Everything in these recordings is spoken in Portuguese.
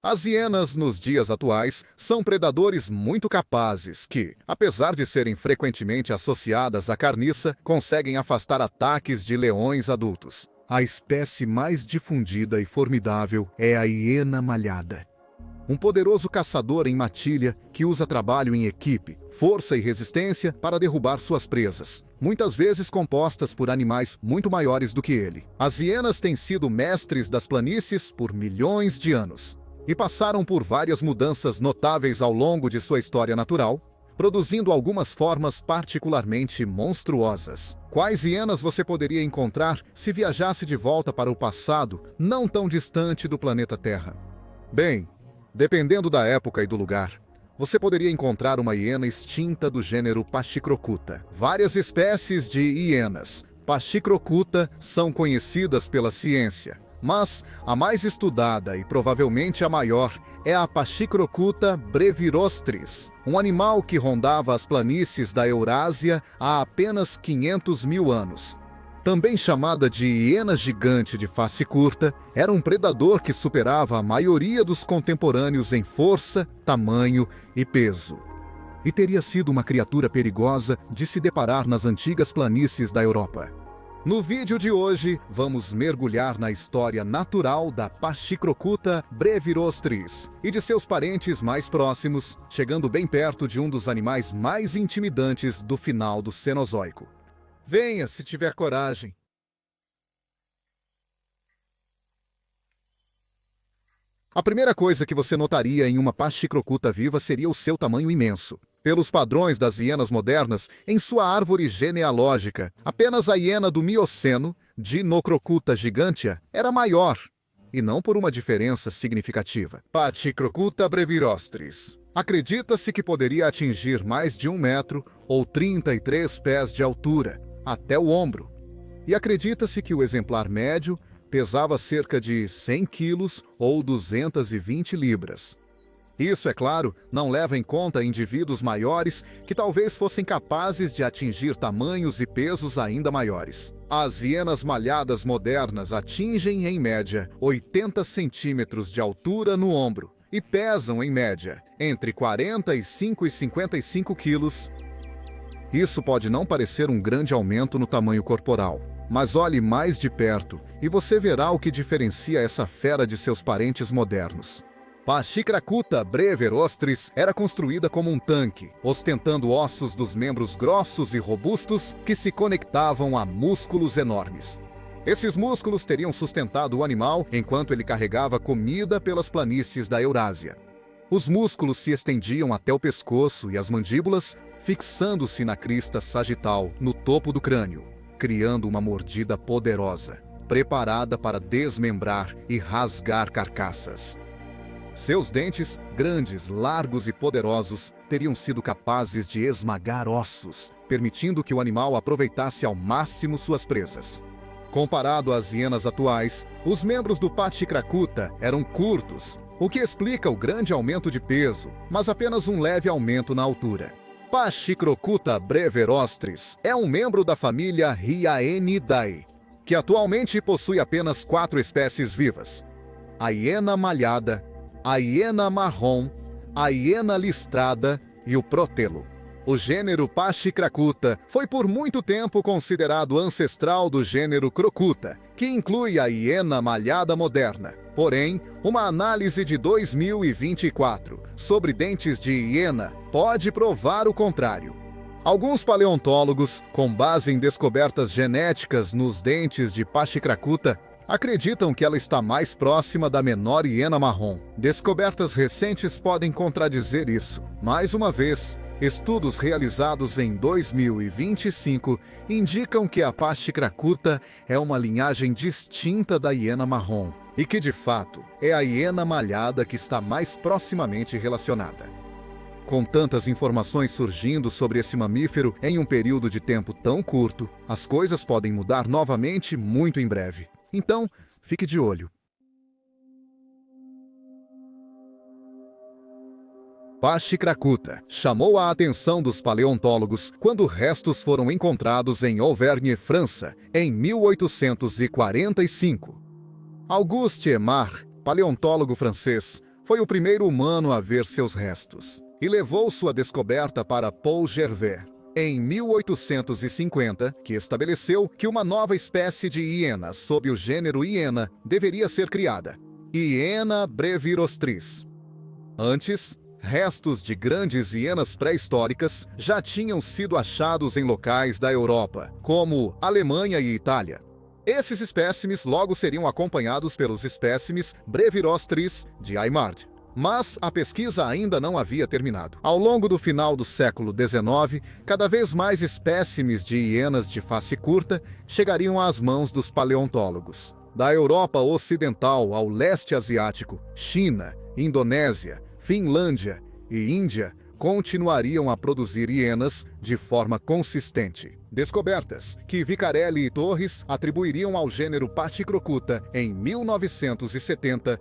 As hienas, nos dias atuais, são predadores muito capazes que, apesar de serem frequentemente associadas à carniça, conseguem afastar ataques de leões adultos. A espécie mais difundida e formidável é a hiena malhada. Um poderoso caçador em matilha que usa trabalho em equipe, força e resistência para derrubar suas presas, muitas vezes compostas por animais muito maiores do que ele. As hienas têm sido mestres das planícies por milhões de anos e passaram por várias mudanças notáveis ao longo de sua história natural, produzindo algumas formas particularmente monstruosas. Quais hienas você poderia encontrar se viajasse de volta para o passado, não tão distante do planeta Terra? Bem, dependendo da época e do lugar, você poderia encontrar uma hiena extinta do gênero Pachycrocuta. Várias espécies de hienas Pachycrocuta são conhecidas pela ciência, mas a mais estudada e provavelmente a maior é a Pachycrocuta brevirostris, um animal que rondava as planícies da Eurásia há apenas 500 mil anos. Também chamada de hiena gigante de face curta, era um predador que superava a maioria dos contemporâneos em força, tamanho e peso. E teria sido uma criatura perigosa de se deparar nas antigas planícies da Europa. No vídeo de hoje, vamos mergulhar na história natural da Pachycrocuta brevirostris e de seus parentes mais próximos, chegando bem perto de um dos animais mais intimidantes do final do Cenozoico. Venha, se tiver coragem. A primeira coisa que você notaria em uma Pachycrocuta viva seria o seu tamanho imenso. Pelos padrões das hienas modernas, em sua árvore genealógica, apenas a hiena do Mioceno, Dinocrocuta gigantea, era maior, e não por uma diferença significativa. Pachycrocuta brevirostris. Acredita-se que poderia atingir mais de 1 metro ou 33 pés de altura, até o ombro. E acredita-se que o exemplar médio pesava cerca de 100 quilos ou 220 libras. Isso, é claro, não leva em conta indivíduos maiores que talvez fossem capazes de atingir tamanhos e pesos ainda maiores. As hienas malhadas modernas atingem, em média, 80 centímetros de altura no ombro e pesam, em média, entre 45 e 55 quilos. Isso pode não parecer um grande aumento no tamanho corporal, mas olhe mais de perto e você verá o que diferencia essa fera de seus parentes modernos. Pachycrocuta brevirostris era construída como um tanque, ostentando ossos dos membros grossos e robustos que se conectavam a músculos enormes. Esses músculos teriam sustentado o animal enquanto ele carregava comida pelas planícies da Eurásia. Os músculos se estendiam até o pescoço e as mandíbulas, fixando-se na crista sagital, no topo do crânio, criando uma mordida poderosa, preparada para desmembrar e rasgar carcaças. Seus dentes, grandes, largos e poderosos, teriam sido capazes de esmagar ossos, permitindo que o animal aproveitasse ao máximo suas presas. Comparado às hienas atuais, os membros do Pachycrocuta eram curtos, o que explica o grande aumento de peso, mas apenas um leve aumento na altura. Pachycrocuta brevirostris é um membro da família Hyaenidae, que atualmente possui apenas 4 espécies vivas: a hiena malhada, a hiena marrom, a hiena listrada e o protelo. O gênero Pachycrocuta foi por muito tempo considerado ancestral do gênero Crocuta, que inclui a hiena malhada moderna. Porém, uma análise de 2024 sobre dentes de hiena pode provar o contrário. Alguns paleontólogos, com base em descobertas genéticas nos dentes de Pachycrocuta, acreditam que ela está mais próxima da menor hiena marrom. Descobertas recentes podem contradizer isso. Mais uma vez, estudos realizados em 2025 indicam que a Pachycrocuta é uma linhagem distinta da hiena marrom e que, de fato, é a hiena malhada que está mais proximamente relacionada. Com tantas informações surgindo sobre esse mamífero em um período de tempo tão curto, as coisas podem mudar novamente muito em breve. Então, fique de olho. Pachycrocuta chamou a atenção dos paleontólogos quando restos foram encontrados em Auvergne, França, em 1845. Auguste Aimard, paleontólogo francês, foi o primeiro humano a ver seus restos e levou sua descoberta para Paul Gervais, em 1850, que estabeleceu que uma nova espécie de hiena sob o gênero hiena deveria ser criada, Hyena brevirostris. Antes, restos de grandes hienas pré-históricas já tinham sido achados em locais da Europa, como Alemanha e Itália. Esses espécimes logo seriam acompanhados pelos espécimes Brevirostris de Aymard. Mas a pesquisa ainda não havia terminado. Ao longo do final do século XIX, cada vez mais espécimes de hienas de face curta chegariam às mãos dos paleontólogos. Da Europa Ocidental ao leste asiático, China, Indonésia, Finlândia e Índia continuariam a produzir hienas de forma consistente. Descobertas que Vicarelli e Torres atribuiriam ao gênero Pachyrhocutta em 1970.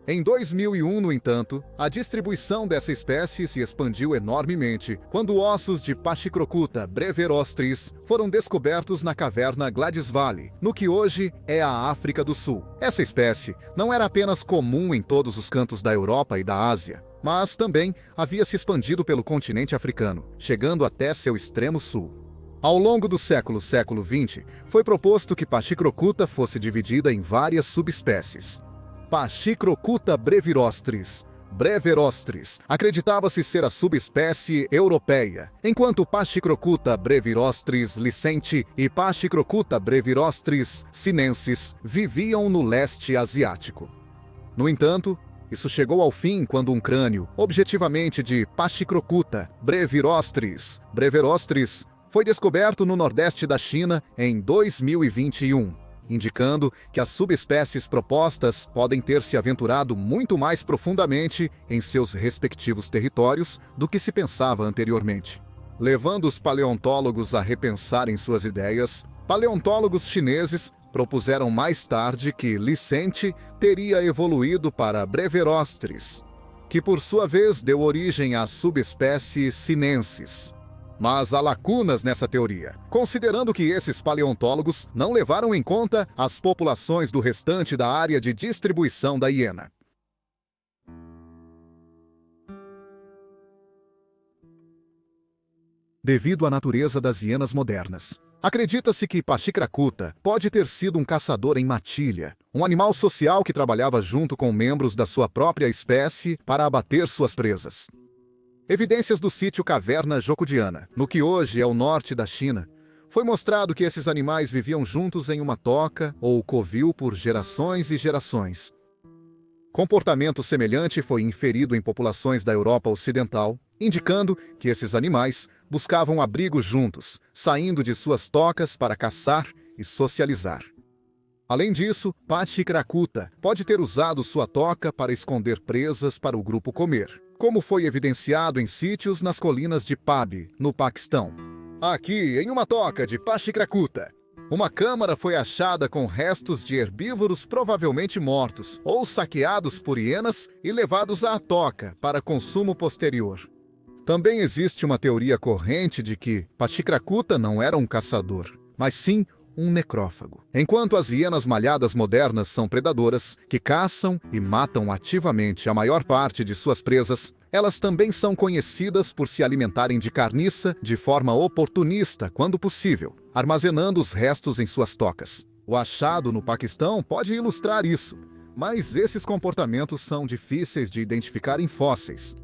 Em 2001, no entanto, a distribuição dessa espécie se expandiu enormemente quando ossos de Pachyrhocutta brevirostris foram descobertos na caverna Gladys Valley, no que hoje é a África do Sul. Essa espécie não era apenas comum em todos os cantos da Europa e da Ásia, mas também havia se expandido pelo continente africano, chegando até seu extremo sul. Ao longo do século XX, foi proposto que Pachyrhocutta fosse dividida em várias subespécies. Pachyrhocutta brevirostris, brevirostris, acreditava-se ser a subespécie europeia, enquanto Pachyrhocutta brevirostris licente e Pachyrhocutta brevirostris sinensis viviam no leste asiático. No entanto, isso chegou ao fim quando um crânio, objetivamente de Pachyrhocutta brevirostris, foi descoberto no nordeste da China em 2021, indicando que as subespécies propostas podem ter se aventurado muito mais profundamente em seus respectivos territórios do que se pensava anteriormente. Levando os paleontólogos a repensarem suas ideias, paleontólogos chineses propuseram mais tarde que Licente teria evoluído para Brevirostris, que por sua vez deu origem à subespécie sinensis. Mas há lacunas nessa teoria, considerando que esses paleontólogos não levaram em conta as populações do restante da área de distribuição da hiena. Devido à natureza das hienas modernas, acredita-se que Pachyrhocutta pode ter sido um caçador em matilha, um animal social que trabalhava junto com membros da sua própria espécie para abater suas presas. Evidências do sítio Caverna Zhoukoudiana, no que hoje é o norte da China, foi mostrado que esses animais viviam juntos em uma toca ou covil por gerações e gerações. Comportamento semelhante foi inferido em populações da Europa Ocidental, indicando que esses animais buscavam abrigo juntos, saindo de suas tocas para caçar e socializar. Além disso, Pachyrhocutta pode ter usado sua toca para esconder presas para o grupo comer, como foi evidenciado em sítios nas colinas de Pab, no Paquistão. Aqui, em uma toca de Pachyrhocutta, uma câmara foi achada com restos de herbívoros provavelmente mortos ou saqueados por hienas e levados à toca para consumo posterior. Também existe uma teoria corrente de que Pachyrhocutta não era um caçador, mas sim um necrófago. Enquanto as hienas malhadas modernas são predadoras, que caçam e matam ativamente a maior parte de suas presas, elas também são conhecidas por se alimentarem de carniça de forma oportunista quando possível, armazenando os restos em suas tocas. O achado no Paquistão pode ilustrar isso, mas esses comportamentos são difíceis de identificar em fósseis.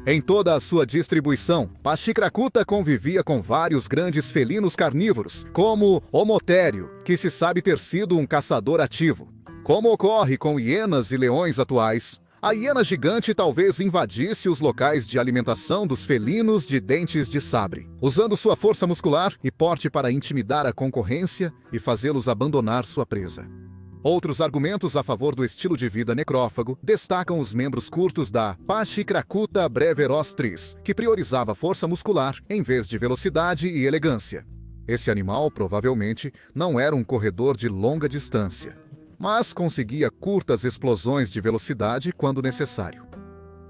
Em toda a sua distribuição, Pachyrhocutta convivia com vários grandes felinos carnívoros, como Homotério, que se sabe ter sido um caçador ativo. Como ocorre com hienas e leões atuais, a hiena gigante talvez invadisse os locais de alimentação dos felinos de dentes de sabre, usando sua força muscular e porte para intimidar a concorrência e fazê-los abandonar sua presa. Outros argumentos a favor do estilo de vida necrófago destacam os membros curtos da Pachyrhocutta brevirostris, que priorizava força muscular em vez de velocidade e elegância. Esse animal provavelmente não era um corredor de longa distância, mas conseguia curtas explosões de velocidade quando necessário.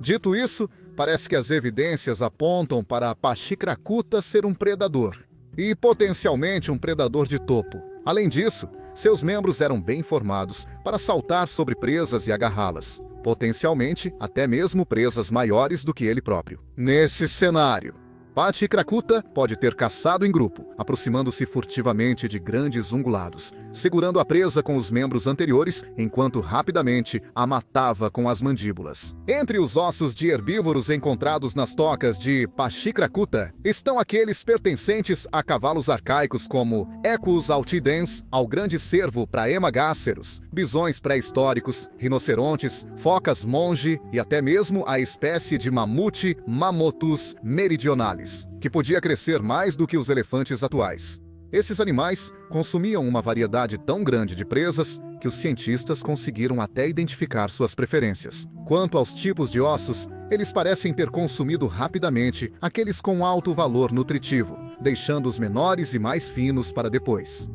Dito isso, parece que as evidências apontam para a Pachyrhocutta ser um predador, e potencialmente um predador de topo. Além disso, seus membros eram bem formados para saltar sobre presas e agarrá-las. potencialmente até mesmo presas maiores do que ele próprio. Nesse cenário, Pachacracuta pode ter caçado em grupo, aproximando-se furtivamente de grandes ungulados, segurando a presa com os membros anteriores, enquanto rapidamente a matava com as mandíbulas. Entre os ossos de herbívoros encontrados nas tocas de Pachacracuta estão aqueles pertencentes a cavalos arcaicos como Equus altidens, ao grande cervo Praemagáceros, bisões pré-históricos, rinocerontes, focas monge e até mesmo a espécie de mamute Mammuthus meridionalis, que podia crescer mais do que os elefantes atuais. Esses animais consumiam uma variedade tão grande de presas que os cientistas conseguiram até identificar suas preferências. Quanto aos tipos de ossos, eles parecem ter consumido rapidamente aqueles com alto valor nutritivo, deixando os menores e mais finos para depois.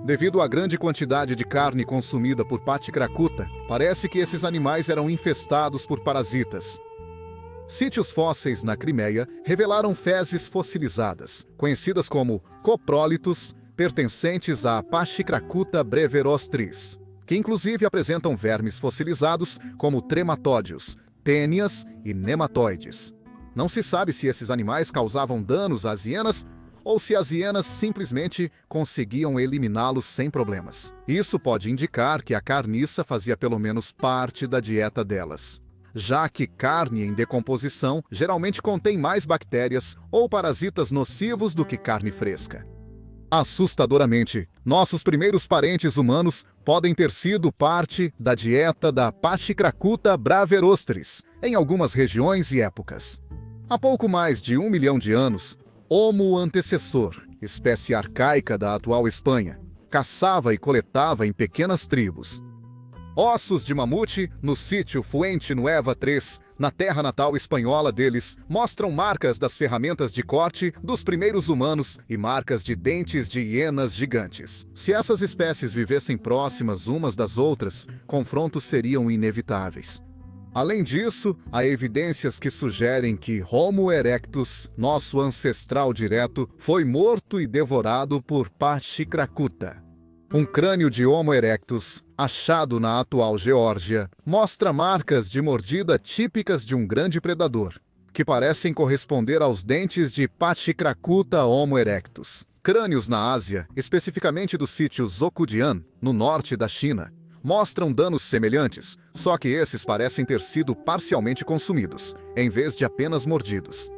Devido à grande quantidade de carne consumida por Pachacracuta, parece que esses animais eram infestados por parasitas. Sítios fósseis na Crimeia revelaram fezes fossilizadas, conhecidas como coprólitos, pertencentes a Pachacracuta brevirostris, que inclusive apresentam vermes fossilizados como trematódeos, tênias e nematóides. Não se sabe se esses animais causavam danos às hienas ou se as hienas simplesmente conseguiam eliminá-los sem problemas. Isso pode indicar que a carniça fazia pelo menos parte da dieta delas, já que carne em decomposição geralmente contém mais bactérias ou parasitas nocivos do que carne fresca. Assustadoramente, nossos primeiros parentes humanos podem ter sido parte da dieta da Pachacracuta brevirostris em algumas regiões e épocas. Há pouco mais de 1 milhão de anos, Homo antecessor, espécie arcaica da atual Espanha, caçava e coletava em pequenas tribos. Ossos de mamute no sítio Fuente Nueva 3, na terra natal espanhola deles, mostram marcas das ferramentas de corte dos primeiros humanos e marcas de dentes de hienas gigantes. Se essas espécies vivessem próximas umas das outras, confrontos seriam inevitáveis. Além disso, há evidências que sugerem que Homo erectus, nosso ancestral direto, foi morto e devorado por Pachacracuta. Um crânio de Homo erectus, achado na atual Geórgia, mostra marcas de mordida típicas de um grande predador, que parecem corresponder aos dentes de Pachacracuta Homo erectus. Crânios na Ásia, especificamente do sítio Zhoukoudian, no norte da China, mostram danos semelhantes, só que esses parecem ter sido parcialmente consumidos, em vez de apenas mordidos.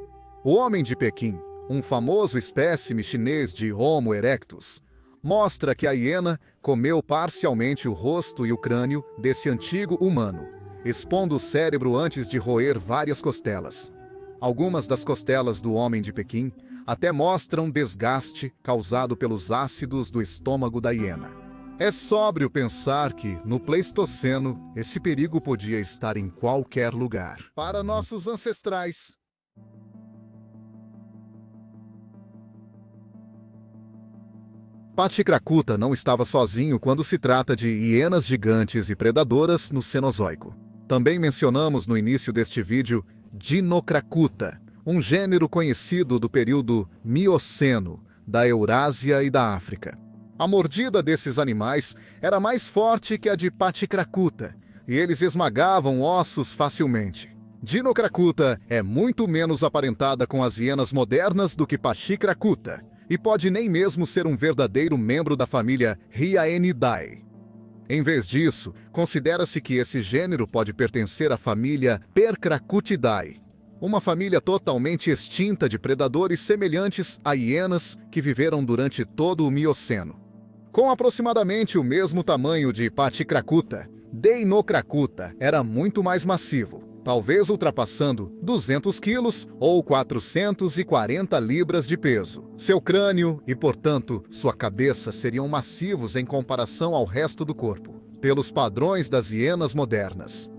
O Homem de Pequim, um famoso espécime chinês de Homo erectus, mostra que a hiena comeu parcialmente o rosto e o crânio desse antigo humano, expondo o cérebro antes de roer várias costelas. Algumas das costelas do Homem de Pequim até mostram desgaste causado pelos ácidos do estômago da hiena. É sóbrio pensar que, no Pleistoceno, esse perigo podia estar em qualquer lugar. Para nossos ancestrais, Pachacracuta não estava sozinho quando se trata de hienas gigantes e predadoras no Cenozoico. Também mencionamos no início deste vídeo Dinocracuta, um gênero conhecido do período Mioceno, da Eurásia e da África. A mordida desses animais era mais forte que a de Pachacracuta, e eles esmagavam ossos facilmente. Dinocracuta é muito menos aparentada com as hienas modernas do que Pachacracuta, e pode nem mesmo ser um verdadeiro membro da família Hyaenidae. Em vez disso, considera-se que esse gênero pode pertencer à família Percracutidae, uma família totalmente extinta de predadores semelhantes a hienas que viveram durante todo o Mioceno. Com aproximadamente o mesmo tamanho de Pachacracuta, Dinocracuta era muito mais massivo, talvez ultrapassando 200 quilos ou 440 libras de peso. Seu crânio e, portanto, sua cabeça seriam massivos em comparação ao resto do corpo, pelos padrões das hienas modernas.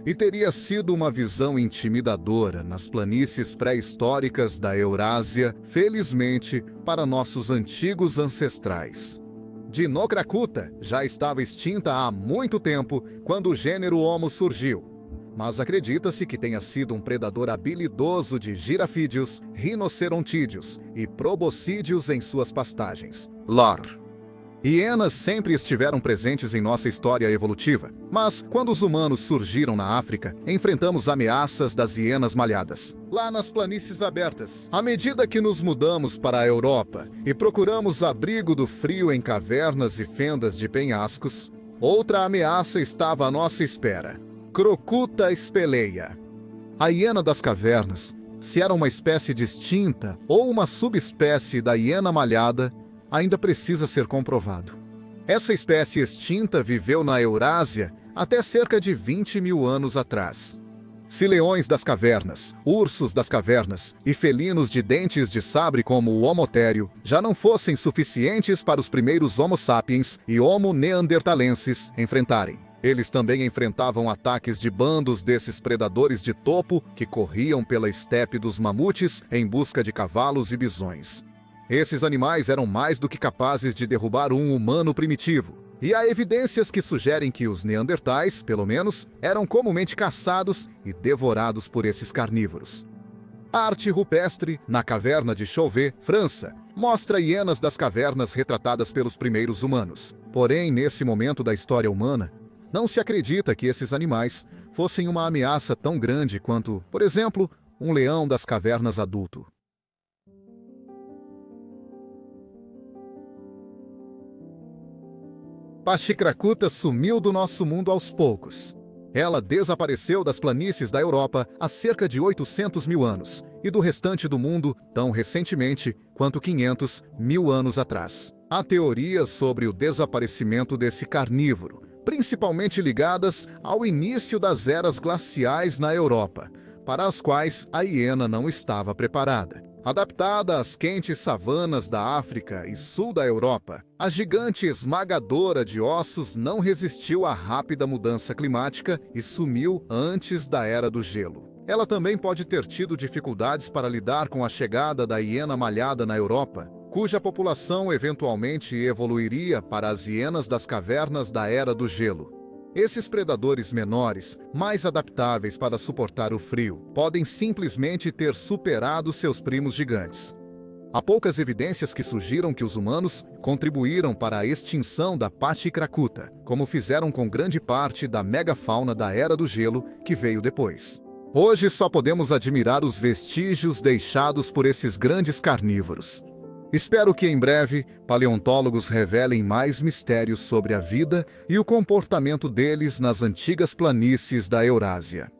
E teria sido uma visão intimidadora nas planícies pré-históricas da Eurásia, felizmente, para nossos antigos ancestrais. Dinocracuta já estava extinta há muito tempo quando o gênero Homo surgiu, mas acredita-se que tenha sido um predador habilidoso de girafídeos, rinocerontídeos e proboscídeos em suas pastagens. Lore. Hienas sempre estiveram presentes em nossa história evolutiva, mas quando os humanos surgiram na África, enfrentamos ameaças das hienas malhadas, lá nas planícies abertas. À medida que nos mudamos para a Europa e procuramos abrigo do frio em cavernas e fendas de penhascos, outra ameaça estava à nossa espera: Crocuta speleia. A hiena das cavernas, se era uma espécie distinta ou uma subespécie da hiena malhada, ainda precisa ser comprovado. Essa espécie extinta viveu na Eurásia até cerca de 20 mil anos atrás. Se leões das cavernas, ursos das cavernas e felinos de dentes de sabre como o homotério já não fossem suficientes para os primeiros Homo sapiens e Homo neanderthalenses enfrentarem, eles também enfrentavam ataques de bandos desses predadores de topo que corriam pela estepe dos mamutes em busca de cavalos e bisões. Esses animais eram mais do que capazes de derrubar um humano primitivo, e há evidências que sugerem que os neandertais, pelo menos, eram comumente caçados e devorados por esses carnívoros. A arte rupestre, na caverna de Chauvet, França, mostra hienas das cavernas retratadas pelos primeiros humanos. Porém, nesse momento da história humana, não se acredita que esses animais fossem uma ameaça tão grande quanto, por exemplo, um leão das cavernas adulto. Pachacracuta sumiu do nosso mundo aos poucos. Ela desapareceu das planícies da Europa há cerca de 800 mil anos e do restante do mundo tão recentemente quanto 500 mil anos atrás. Há teorias sobre o desaparecimento desse carnívoro, principalmente ligadas ao início das eras glaciais na Europa, para as quais a hiena não estava preparada. Adaptada às quentes savanas da África e sul da Europa, a gigante esmagadora de ossos não resistiu à rápida mudança climática e sumiu antes da Era do Gelo. Ela também pode ter tido dificuldades para lidar com a chegada da hiena malhada na Europa, cuja população eventualmente evoluiria para as hienas das cavernas da Era do Gelo. Esses predadores menores, mais adaptáveis para suportar o frio, podem simplesmente ter superado seus primos gigantes. Há poucas evidências que sugiram que os humanos contribuíram para a extinção da Pachacracuta, como fizeram com grande parte da megafauna da Era do Gelo que veio depois. Hoje só podemos admirar os vestígios deixados por esses grandes carnívoros. Espero que em breve paleontólogos revelem mais mistérios sobre a vida e o comportamento deles nas antigas planícies da Eurásia.